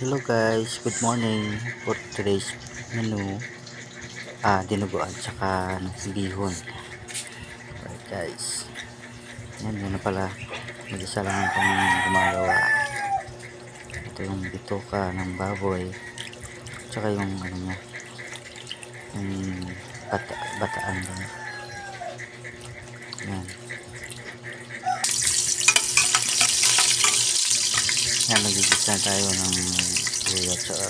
Hello guys, good morning. For today's menu, dinugo at saka bihon. Alright guys, yan na pala, mag-isa lang akong gumagawa. Ito yung bitoka ng baboy at saka yung ano niya, yung bataan din. Yan, magigisa tayo ng luya at saka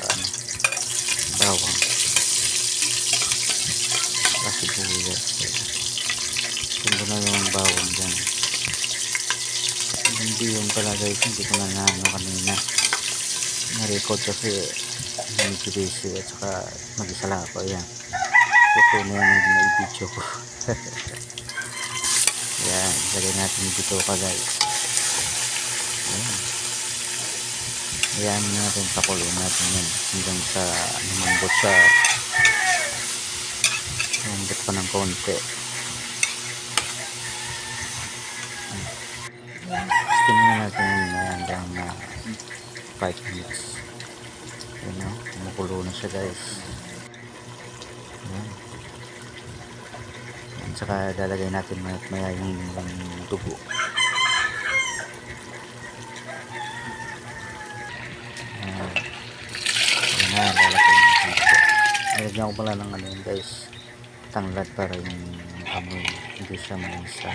bawang kasi sibuyas. Ito na yung bawang dyan. Hindi yung pala guys, hindi ko na kanina na-record kasi medyo busy at saka mag-isa lang ako. Ayan, ito na yung na-video ko. Ayan, lagay natin dito ka guys. Ayan natin, pakulo natin yan hanggang sa lumambot siya, lumambot pa ng konti. Steam na natin hanggang 5 minutes. Ayan o, kumukulo na siya guys. Ayan. Ayan, saka lalagay natin maya yung dugo. Lalagyan ko pala ng ano yun guys, tanglad para yung amoy hindi siya manisa.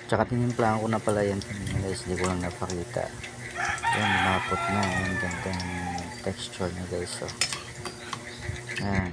Tsaka tinimplaan ko na pala yan guys, hindi ko lang napakita. Yan, lumapot na, yung gandang texture niya guys. So, yan,